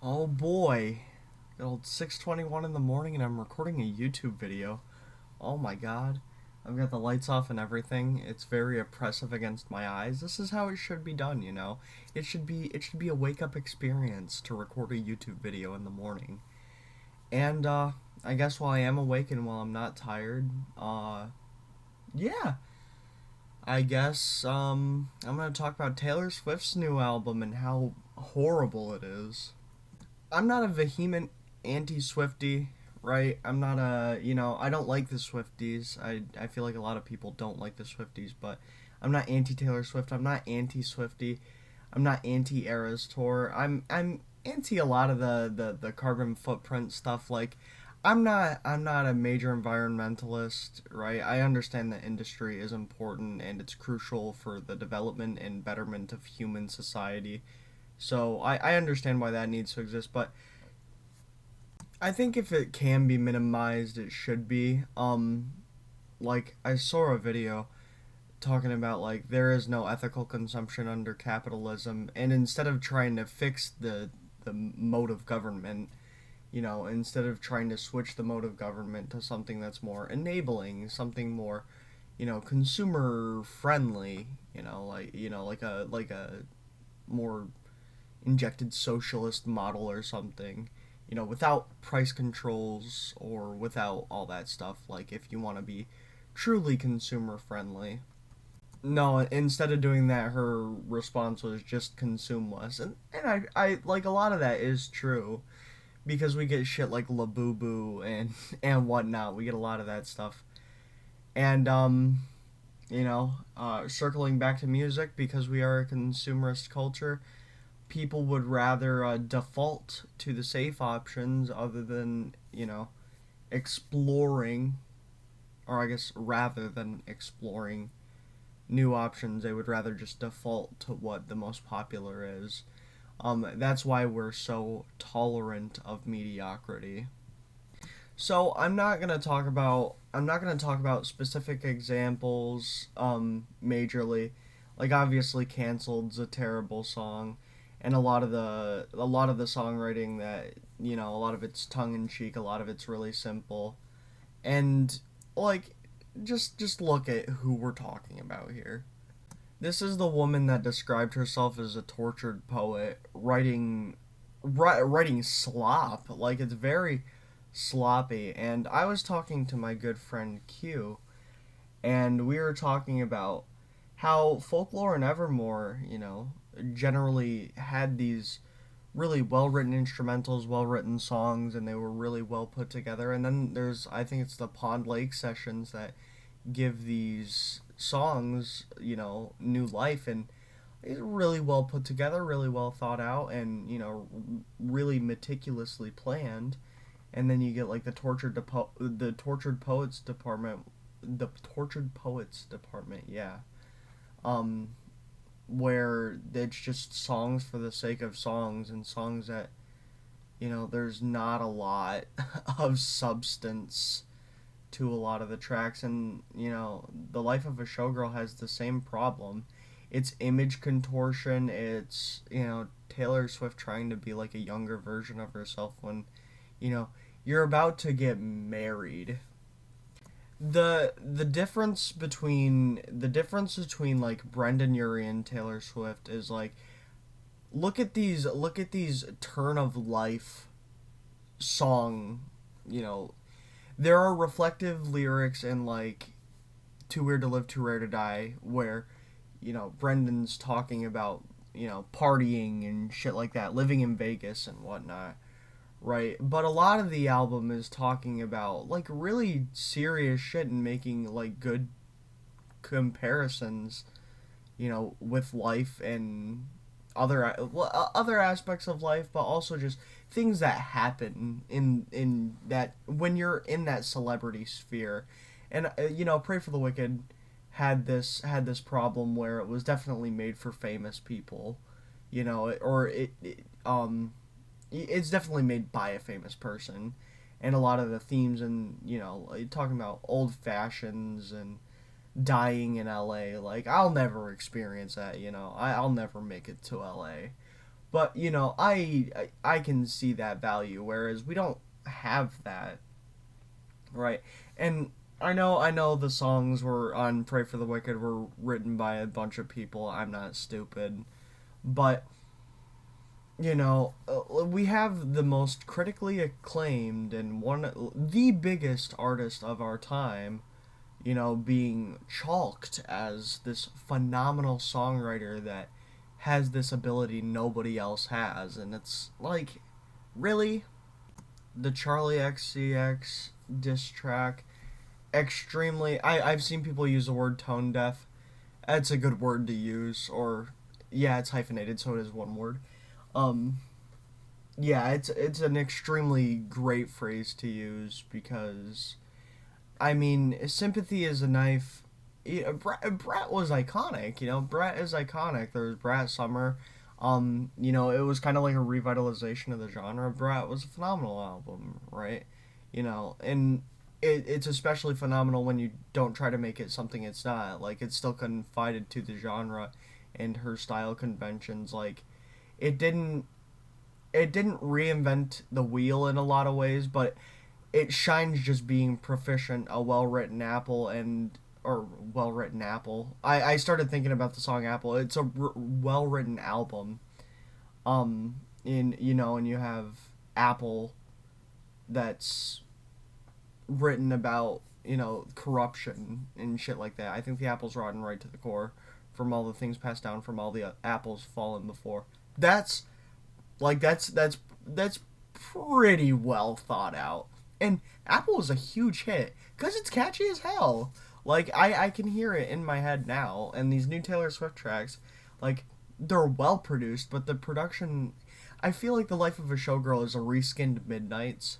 Oh boy. Good old 6:21 in the morning and I'm recording a YouTube video. Oh my god. I've got the lights off and everything. It's very oppressive against my eyes. This is how it should be done, you know. It should be a wake-up experience to record a YouTube video in the morning. And I guess while I am awake and while I'm not tired, yeah. I guess I'm going to talk about Taylor Swift's new album and how horrible it is. I'm not a vehement anti-Swifty, right? I'm not I don't like the Swifties. I feel like a lot of people don't like the Swifties, but I'm not anti-Taylor Swift. I'm not anti-Swifty. I'm not anti-Eras Tour. I'm anti a lot of the carbon footprint stuff. Like, I'm not a major environmentalist, right? I understand that industry is important and it's crucial for the development and betterment of human society. So I understand why that needs to exist, but I think if it can be minimized, it should be. Like I saw a video talking about like there is no ethical consumption under capitalism, and instead of trying to fix the mode of government, instead of trying to switch the mode of government to something that's more enabling, something more, consumer friendly, like a more injected socialist model or something, without price controls or without all that stuff. Like, if you want to be truly consumer friendly. No, instead of doing that, her response was just consume less. And I like a lot of that is true because we get shit like Labubu and whatnot. We get a lot of that stuff. And, circling back to music, because we are a consumerist culture, people would rather default to the safe options other than, exploring, or I guess rather than exploring new options, they would rather just default to what the most popular is. That's why we're so tolerant of mediocrity. So I'm not gonna talk about specific examples majorly. Like, obviously Canceled's a terrible song, and a lot of the songwriting that, a lot of it's tongue in cheek, a lot of it's really simple. And like, just look at who we're talking about here. This is the woman that described herself as a tortured poet, writing slop. Like, it's very sloppy. And I was talking to my good friend Q, and we were talking about how Folklore and Evermore, generally had these really well written instrumentals, well written songs, and they were really well put together. And then there's, I think it's the Pond Lake sessions that give these songs, new life. And it's really well put together, really well thought out, and, really meticulously planned. And then you get like the tortured poets department, yeah. Um, where it's just songs for the sake of songs, and songs that, there's not a lot of substance to a lot of the tracks. And, The Life of a Showgirl has the same problem. It's image contortion. It's, Taylor Swift trying to be like a younger version of herself when, you know, you're about to get married. The difference between like Brendan Urie and Taylor Swift is like, look at these turn of life song, you know, there are reflective lyrics in like Too Weird to Live, Too Rare to Die, where, Brendan's talking about, partying and shit like that, living in Vegas and whatnot, right? But a lot of the album is talking about like really serious shit and making like good comparisons, with life and other aspects of life, but also just things that happen in that when you're in that celebrity sphere. And Pray for the Wicked had this problem where it was definitely made for famous people, or it's definitely made by a famous person. And a lot of the themes, and talking about old fashions and dying in LA. Like, I'll never experience that, I'll never make it to LA. But you know, I can see that value, whereas we don't have that, right? And I know the songs were on "Pray for the Wicked" were written by a bunch of people. I'm not stupid, but you know, we have the most critically acclaimed and the biggest artist of our time, you know, being chalked as this phenomenal songwriter that has this ability nobody else has. And it's like, really? The Charlie XCX diss track, extremely. I've seen people use the word tone deaf. That's a good word to use, or yeah, it's hyphenated, so it is one word. Um, yeah, it's an extremely great phrase to use because I mean, sympathy is a knife. Yeah, Brett was iconic. You know, Brett is iconic. There was Brett Summer. You know, it was kind of like a revitalization of the genre. Brett was a phenomenal album, right? You know, and it's especially phenomenal when you don't try to make it something it's not. Like it's still confided to the genre and her style conventions. Like it didn't it didn't reinvent the wheel in a lot of ways, but it shines just being proficient, a well written apple and or well written apple. I started thinking about the song Apple. It's a well written album. In you know, and you have Apple that's written about you know corruption and shit like that. I think the apple's rotten right to the core from all the things passed down from all the apples fallen before. That's that's pretty well thought out. And Apple is a huge hit because it's catchy as hell. Like I can hear it in my head now. And these new Taylor Swift tracks, like they're well produced, but the production, I feel like the life of a showgirl is a reskinned Midnight's.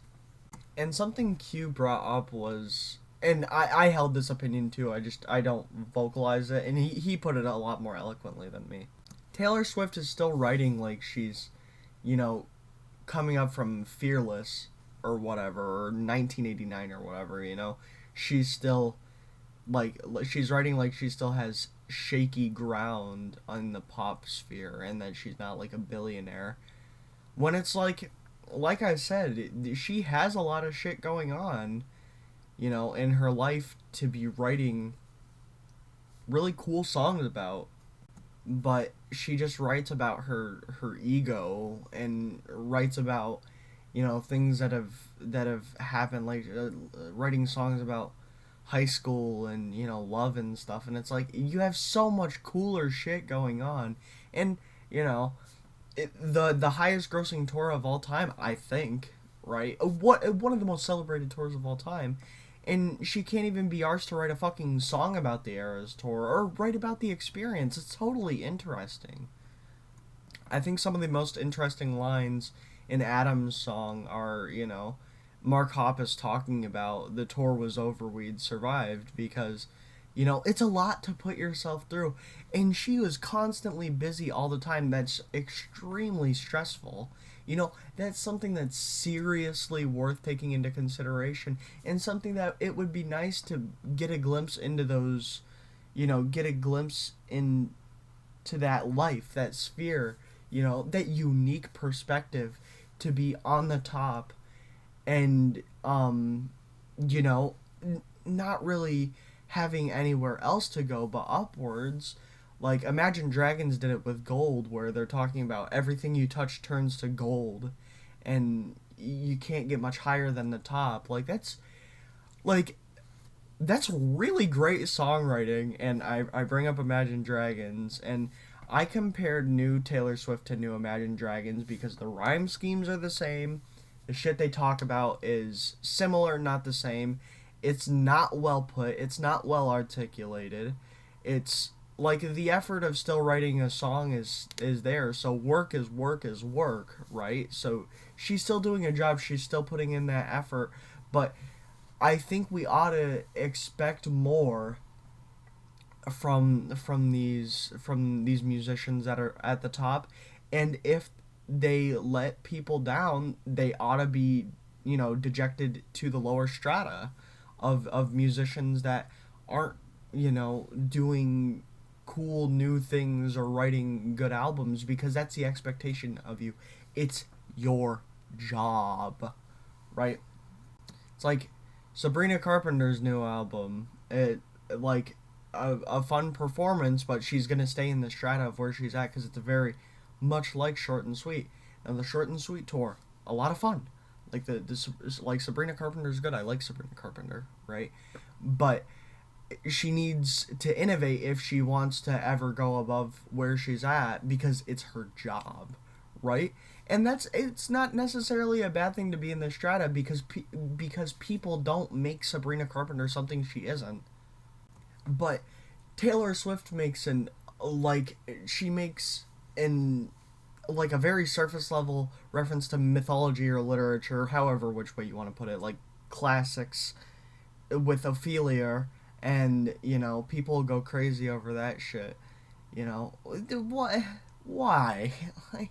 And something Q brought up was, and I held this opinion too. I don't vocalize it, and he put it a lot more eloquently than me. Taylor Swift is still writing like she's, you know, coming up from Fearless or whatever, or 1989 or whatever, you know. She's still she's writing like she still has shaky ground on the pop sphere and that she's not like a billionaire. When it's like I said, she has a lot of shit going on, you know, in her life to be writing really cool songs about, but she just writes about her ego and writes about you know things that have happened like writing songs about high school and you know love and stuff, and it's like you have so much cooler shit going on. And you know the highest grossing tour of all time, I think, right? What one of the most celebrated tours of all time, and she can't even be arsed to write a fucking song about the Eras tour or write about the experience. It's totally interesting. I think some of the most interesting lines in Adam's song are, you know, Mark Hoppus talking about the tour was over, we'd survived because, you know, it's a lot to put yourself through. And she was constantly busy all the time. That's extremely stressful. You know, that's something that's seriously worth taking into consideration and something that it would be nice to get a glimpse into those, you know, get a glimpse into that life, that sphere, you know, that unique perspective to be on the top and you know not really having anywhere else to go but upwards. Like Imagine Dragons did it with Gold, where they're talking about everything you touch turns to gold and you can't get much higher than the top. Like that's really great songwriting. And I bring up Imagine Dragons, and I compared new Taylor Swift to new Imagine Dragons because the rhyme schemes are the same, the shit they talk about is similar, not the same. It's not well put, it's not well articulated. It's like the effort of still writing a song is there. So work is work is work, right? So she's still doing a job, she's still putting in that effort, but I think we ought to expect more from these musicians that are at the top. And if they let people down, they ought to be, you know, dejected to the lower strata of musicians that aren't, you know, doing cool new things or writing good albums because that's the expectation of you. It's your job, right? It's like Sabrina Carpenter's new album. It like a fun performance, but she's gonna stay in the strata of where she's at because it's a very much like Short and Sweet. And the Short and Sweet tour, a lot of fun. Like like Sabrina Carpenter's good. I like Sabrina Carpenter, right? But she needs to innovate if she wants to ever go above where she's at because it's her job, right? And that's it's not necessarily a bad thing to be in the strata because people don't make Sabrina Carpenter something she isn't. But Taylor Swift makes an like she makes an like a very surface level reference to mythology or literature, however which way you want to put it, like classics with Ophelia, and people go crazy over that shit. What? Why? Like,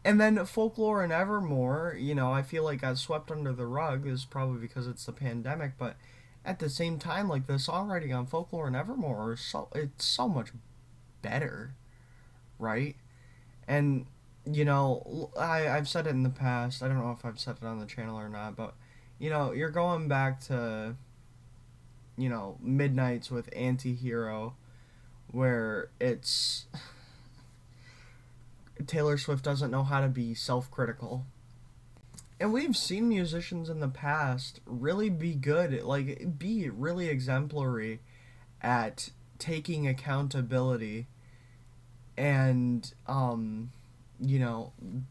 and then Folklore and Evermore, I feel like got swept under the rug. Is probably because it's the pandemic, but at the same time, like the songwriting on Folklore and Evermore, it's so much better, right? And I've said it in the past. I don't know if I've said it on the channel or not, but you're going back to Midnights with Anti-Hero, where it's Taylor Swift doesn't know how to be self-critical. And we've seen musicians in the past really be good, like be really exemplary at taking accountability and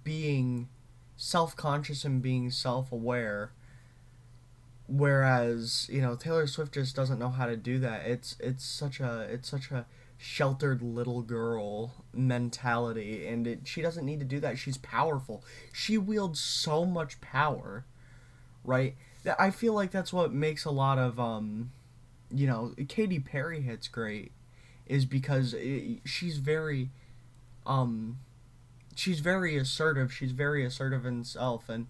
being self-conscious and being self-aware, whereas Taylor Swift just doesn't know how to do that. It's such a sheltered little girl mentality, and she doesn't need to do that. She's powerful. She wields so much power, right? I feel like that's what makes a lot of Katy Perry hits great, is because um she's very assertive. She's very assertive in self, and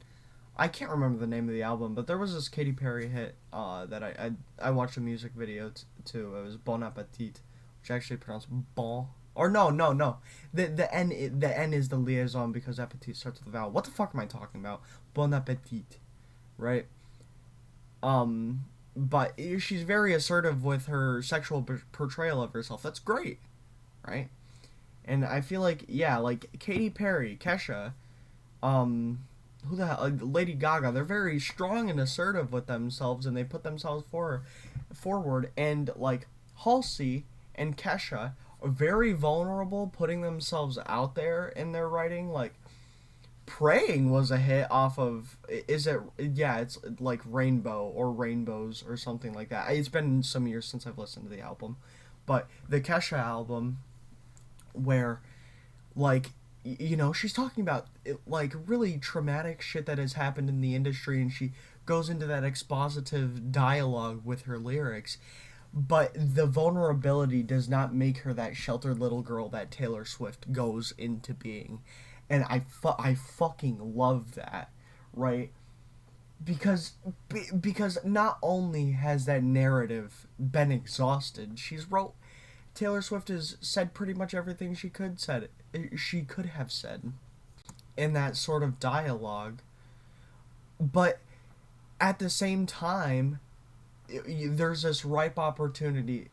I can't remember the name of the album, but there was this Katy Perry hit that I watched a music video to. It was Bon Appetit, which actually pronounced bon. Or no. The N is the liaison because appetit starts with a vowel. What the fuck am I talking about? Bon Appetit, right? But she's very assertive with her sexual portrayal of herself. That's great, right? And I feel like like Katy Perry, Kesha, who the hell, Lady Gaga, they're very strong and assertive with themselves, and they put themselves forward. And like Halsey and Kesha are very vulnerable, putting themselves out there in their writing. Like Praying was a hit off of, is it, yeah, it's like Rainbow or Rainbows or something like that. It's been some years since I've listened to the album, but the Kesha album, where like she's talking about like really traumatic shit that has happened in the industry, and she goes into that expositive dialogue with her lyrics, but the vulnerability does not make her that sheltered little girl that Taylor Swift goes into being. And I fucking love that, right? Because not only has that narrative been exhausted, Taylor Swift has said pretty much everything she could have said in that sort of dialogue. But at the same time, there's this ripe opportunity.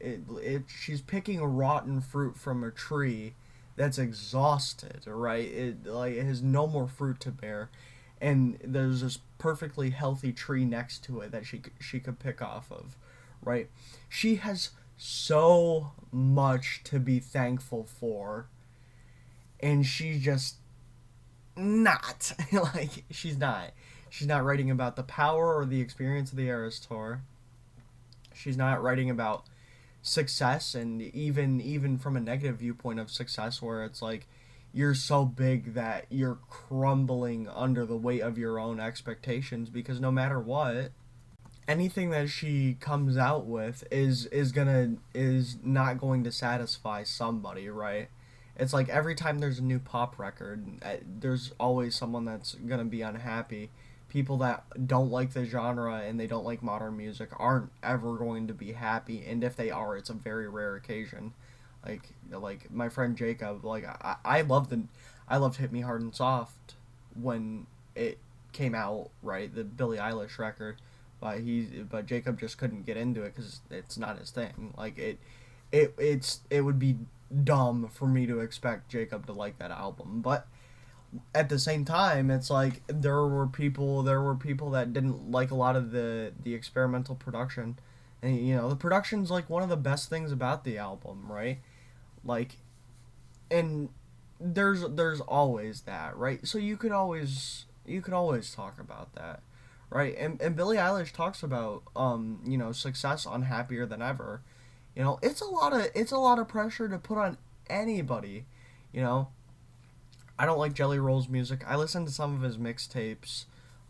She's picking rotten fruit from a tree that's exhausted, right? It has no more fruit to bear, and there's this perfectly healthy tree next to it that she could pick off of, right? She has so much to be thankful for, and she's just not like she's not writing about the power or the experience of the Eras Tour. She's not writing about success, and even from a negative viewpoint of success, where it's like you're so big that you're crumbling under the weight of your own expectations, because no matter what, anything that she comes out with is not going to satisfy somebody, right? It's like every time there's a new pop record, there's always someone that's gonna be unhappy. People that don't like the genre and they don't like modern music aren't ever going to be happy, and if they are, it's a very rare occasion. Like my friend Jacob, like I loved Hit Me Hard and Soft when it came out, right? The Billie Eilish record, but Jacob just couldn't get into it because it's not his thing. Like it would be dumb for me to expect Jacob to like that album, but at the same time, it's like there were people that didn't like a lot of the experimental production, and the production's like one of the best things about the album, right? Like, and there's always that, right? So you could always talk about that, right? And Billie Eilish talks about success on Happier Than Ever. It's a lot of pressure to put on anybody, you know. I don't like Jelly Roll's music. I listened to some of his mixtapes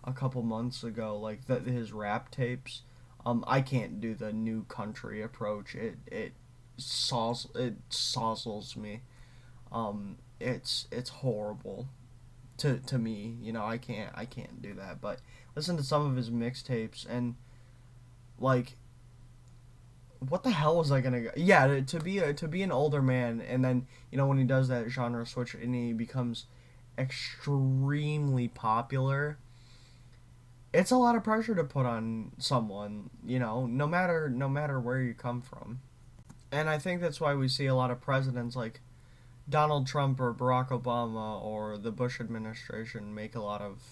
a couple months ago, like his rap tapes. I can't do the new country approach. It sozzles me. It's horrible to me. I can't do that. But listen to some of his mixtapes and like what the hell was I gonna go? Yeah, to be an older man, and then when he does that genre switch and he becomes extremely popular, it's a lot of pressure to put on someone. No matter where you come from, and I think that's why we see a lot of presidents like Donald Trump or Barack Obama or the Bush administration make a lot of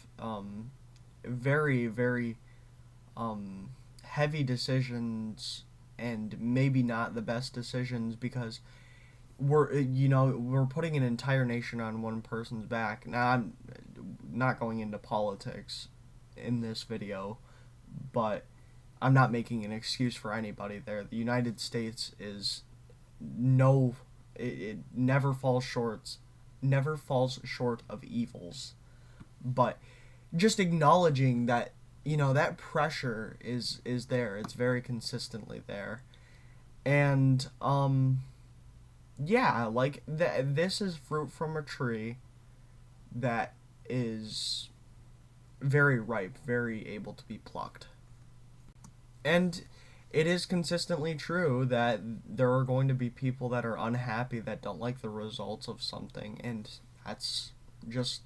very very heavy decisions and maybe not the best decisions because we're putting an entire nation on one person's back. Now I'm not going into politics in this video, but I'm not making an excuse for anybody there. The United States is no it never falls short of evils. But just acknowledging that that pressure is there. It's very consistently there. And yeah, like this is fruit from a tree that is very ripe, very able to be plucked. And it is consistently true that there are going to be people that are unhappy that don't like the results of something, and that's just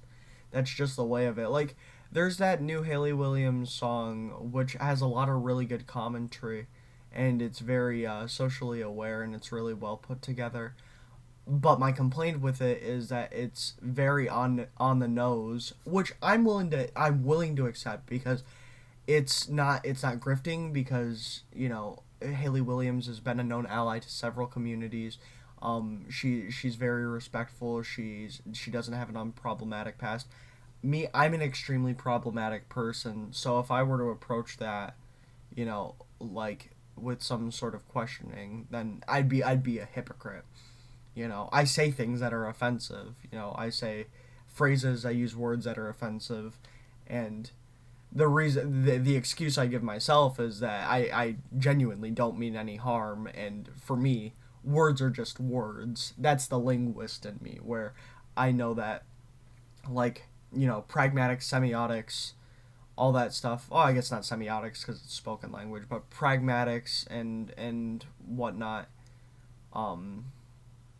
that's just the way of it. Like there's that new Haley Williams song which has a lot of really good commentary, and it's very socially aware and it's really well put together. But my complaint with it is that it's very on the nose, which I'm willing to accept because it's not grifting because Haley Williams has been a known ally to several communities. She's very respectful. She doesn't have an unproblematic past. Me, I'm an extremely problematic person. So if I were to approach that, like with some sort of questioning, then I'd be a hypocrite. I say things that are offensive. I say phrases, I use words that are offensive, and the excuse I give myself is that I genuinely don't mean any harm, and for me, words are just words. That's the linguist in me, where I know that, like, pragmatic semiotics, all that stuff. Oh, I guess not semiotics because it's spoken language, but pragmatics and whatnot, um,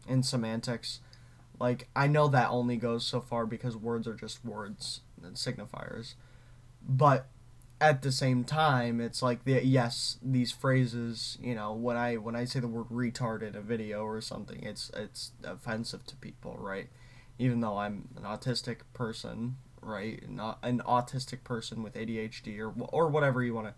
and semantics. Like, I know that only goes so far because words are just words and signifiers. But at the same time, it's like yes, these phrases. When I say the word retard in a video or something, it's offensive to people, right? Even though I'm an autistic person, right? Not an autistic person with ADHD or whatever you want to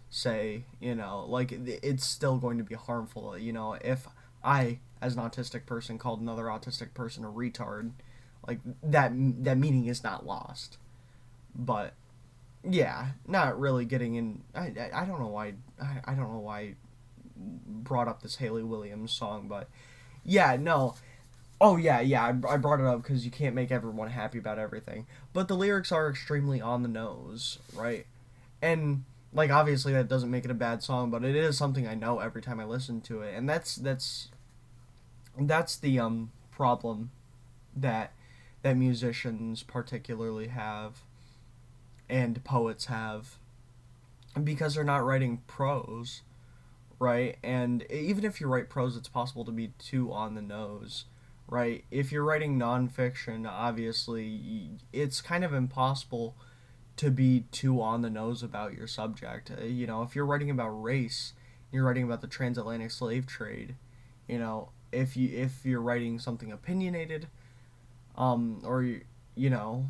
say. Like it's still going to be harmful. If I, as an autistic person, called another autistic person a retard, like that meaning is not lost. But yeah, not really getting in. I don't know why I don't know why I brought up this Haley Williams song, but yeah, no. Oh yeah. I brought it up because you can't make everyone happy about everything, but the lyrics are extremely on the nose, right? And like obviously that doesn't make it a bad song, but it is something I know every time I listen to it, and that's the problem that musicians particularly have and poets have because they're not writing prose, right? And even if you write prose, it's possible to be too on the nose, right? If you're writing nonfiction, obviously, it's kind of impossible to be too on the nose about your subject. If you're writing about race, you're writing about the transatlantic slave trade. If you're writing something opinionated, or you know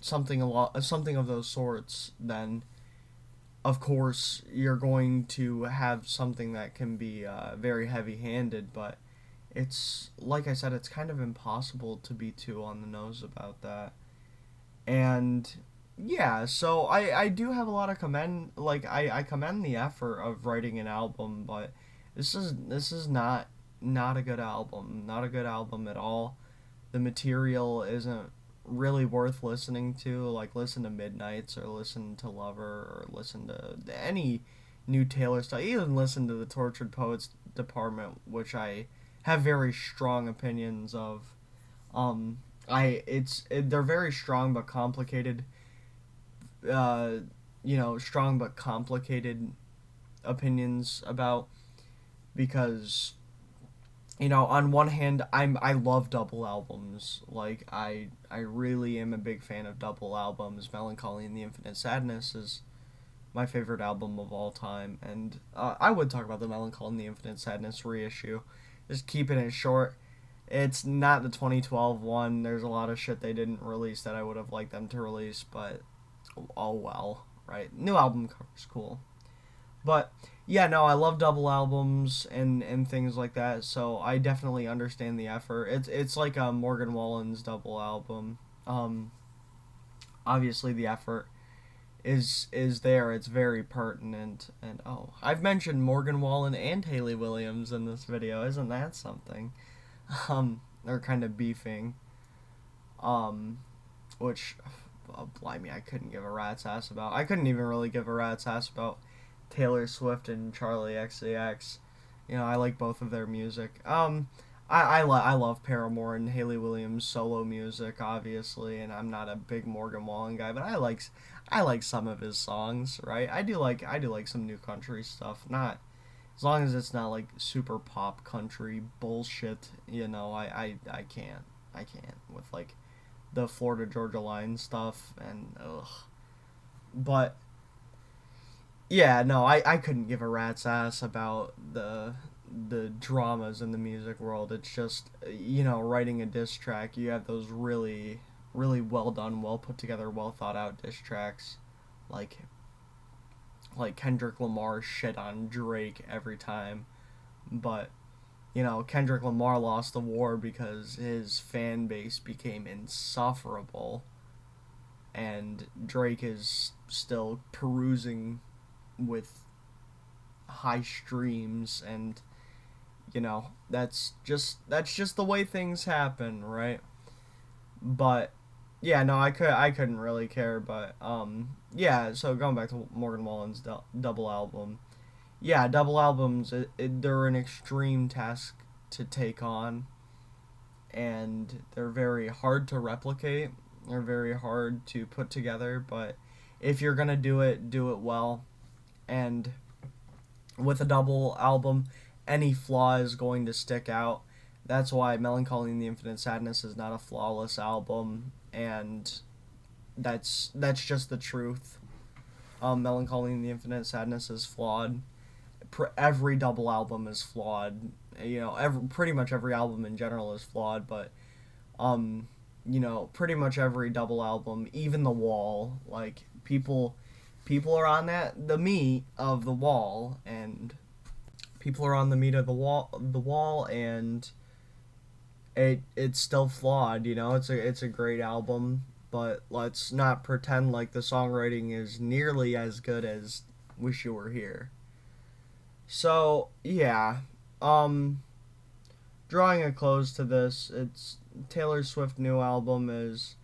something of those sorts, then of course you're going to have something that can be very heavy-handed. But it's like I said, it's kind of impossible to be too on the nose about that. And yeah, so I do have a lot of I commend the effort of writing an album, but this is not a good album. Not a good album at all. The material isn't really worth listening to. Like, listen to Midnights, or listen to Lover, or listen to any new Taylor stuff. Even listen to the Tortured Poets Department, which I have very strong opinions of. They're very strong but complicated. Uh, Strong but complicated opinions about, because on one hand, I love double albums. Like, I really am a big fan of double albums. Melancholy and the Infinite Sadness is my favorite album of all time, and I would talk about the Melancholy and the Infinite Sadness reissue. Just keeping it short. It's not the 2012 one. There's a lot of shit they didn't release that I would have liked them to release, but oh well, right? New album cover's cool. But yeah, no, I love double albums and things like that. So I definitely understand the effort. It's like a Morgan Wallen's double album. Um, Obviously the effort is there. It's very pertinent. And oh, I've mentioned Morgan Wallen and Haley Williams in this video. Isn't that something? They're kind of beefing. Um, which, oh, blimey, I couldn't give a rat's ass about. I couldn't even really give a rat's ass about Taylor Swift and Charlie XCX. I like both of their music. I love Paramore and Haley Williams solo music, obviously, and I'm not a big Morgan Wallen guy, but I like some of his songs, right? I do like some new country stuff. Not as long as it's not like super pop country bullshit. I can't with like the Florida Georgia Line stuff, and ugh. But yeah, no, I couldn't give a rat's ass about the dramas in the music world. It's just, writing a diss track, you have those really really well done, well put together, well thought out diss tracks, like Kendrick Lamar shit on Drake every time. But Kendrick Lamar lost the war because his fan base became insufferable, and Drake is still perusing with high streams, and that's just the way things happen, right? But yeah, no, I couldn't really care. But yeah, so going back to Morgan Wallen's double album, yeah, double albums, they're an extreme task to take on, and they're very hard to replicate. They're very hard to put together, but if you're gonna do it well. And with a double album, any flaw is going to stick out. That's why Melancholy and the Infinite Sadness is not a flawless album, and that's just the truth. Melancholy and the Infinite Sadness is flawed. Every double album is flawed. Pretty much every album in general is flawed, but pretty much every double album, even The Wall, like people are on the meat of The Wall, and people are on the meat of the wall, and it's still flawed. It's a great album, but let's not pretend like the songwriting is nearly as good as Wish You Were Here. So yeah, um, drawing a close to this, it's Taylor Swift new album is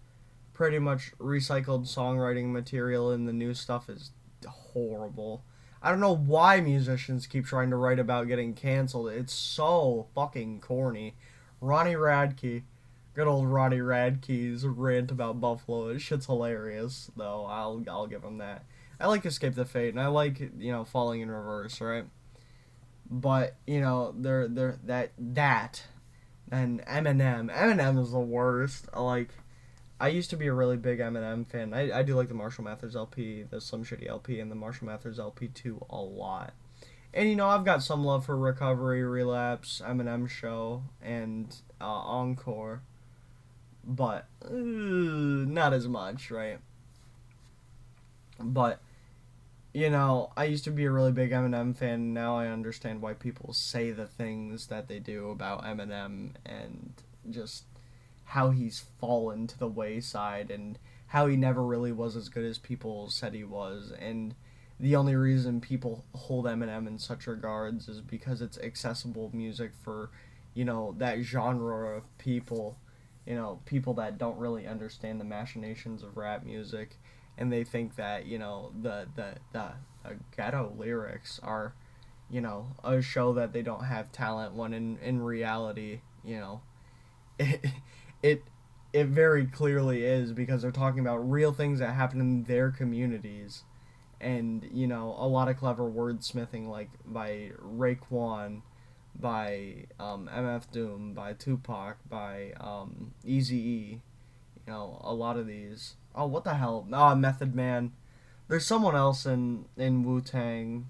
pretty much recycled songwriting material, and the new stuff is horrible. I don't know why musicians keep trying to write about getting canceled. It's so fucking corny. Ronnie Radke, good old Ronnie Radke's rant about Buffalo. Shit's hilarious, though. I'll give him that. I like Escape the Fate, and I like, Falling in Reverse, right? But they're that and Eminem is the worst. I used to be a really big Eminem fan. I do like the Marshall Mathers LP, the Slim Shady LP, and the Marshall Mathers LP 2 a lot. And I've got some love for Recovery, Relapse, Eminem Show, and Encore, but not as much, right? But I used to be a really big Eminem fan. Now I understand why people say the things that they do about Eminem, and just how he's fallen to the wayside, and how he never really was as good as people said he was. And the only reason people hold Eminem in such regards is because it's accessible music for, that genre of people, people that don't really understand the machinations of rap music, and they think that, the ghetto lyrics are, a show that they don't have talent, when in reality, it, it it very clearly is, because they're talking about real things that happen in their communities. And a lot of clever wordsmithing, like by Raekwon, by MF Doom, by Tupac, by Eazy-E. A lot of these. Oh, what the hell? Method Man. There's someone else in Wu-Tang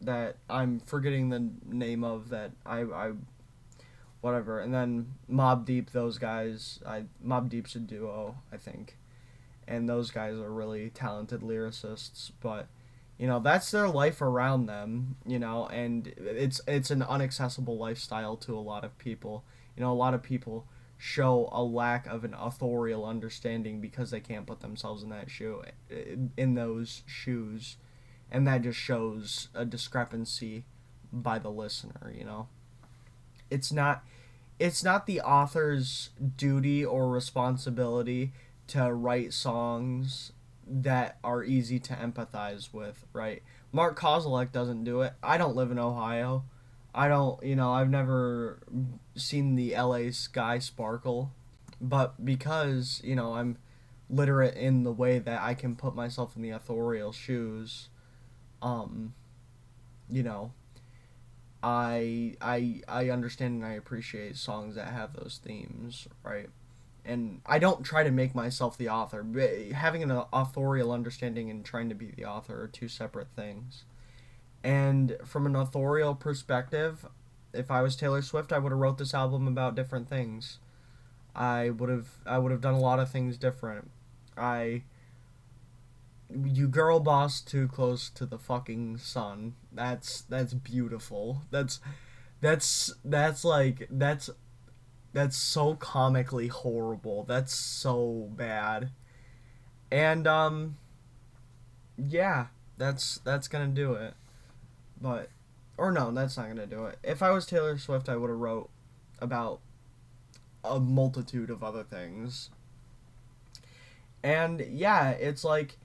that I'm forgetting the name of, that I whatever. And then Mobb Deep, those guys. Mobb Deep's a duo, I think. And those guys are really talented lyricists, but that's their life around them, and it's an inaccessible lifestyle to a lot of people. A lot of people show a lack of an authorial understanding because they can't put themselves in those shoes, and that just shows a discrepancy by the listener. It's not the author's duty or responsibility to write songs that are easy to empathize with, right? Mark Kozelek doesn't do it. I don't live in Ohio. I don't, I've never seen the LA sky sparkle, but because, I'm literate in the way that I can put myself in the authorial shoes, um, you know, I understand and I appreciate songs that have those themes, right? And I don't try to make myself the author. Having an authorial understanding and trying to be the author are two separate things. And from an authorial perspective, if I was Taylor Swift, I would have wrote this album about different things. I would have done a lot of things different. I You girl boss too close to the fucking sun. That's beautiful. That's so comically horrible. That's so bad. And yeah, that's gonna do it. But or no, that's not gonna do it. If I was Taylor Swift, I would have wrote about a multitude of other things. And yeah, it's like,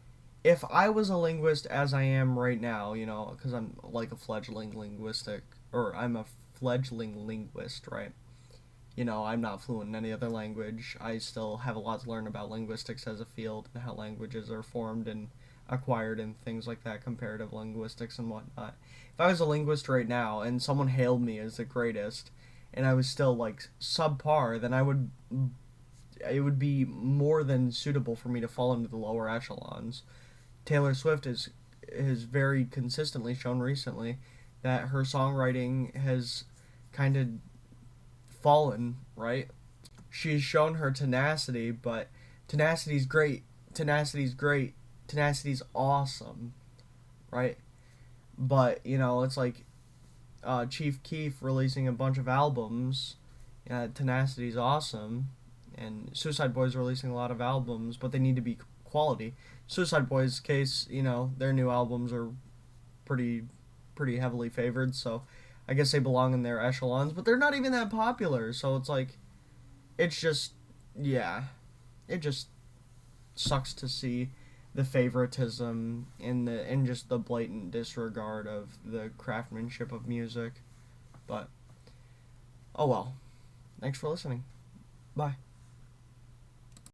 if I was a linguist as I am right now, because I'm like a I'm a fledgling linguist, right? I'm not fluent in any other language. I still have a lot to learn about linguistics as a field, and how languages are formed and acquired and things like that, comparative linguistics and whatnot. If I was a linguist right now and someone hailed me as the greatest, and I was still like subpar, then it would be more than suitable for me to fall into the lower echelons. Taylor Swift has very consistently shown recently that her songwriting has kind of fallen, right? She's shown her tenacity, but tenacity's great. Tenacity's great. Tenacity's awesome, right? But, it's like Chief Keef releasing a bunch of albums. Tenacity's awesome. And Suicide Boys releasing a lot of albums, but they need to be quality. Suicide Boys' case, their new albums are pretty heavily favored, so I guess they belong in their echelons, but they're not even that popular, so it's like, it's just, yeah, it just sucks to see the favoritism and just the blatant disregard of the craftsmanship of music. But oh well. Thanks for listening. Bye.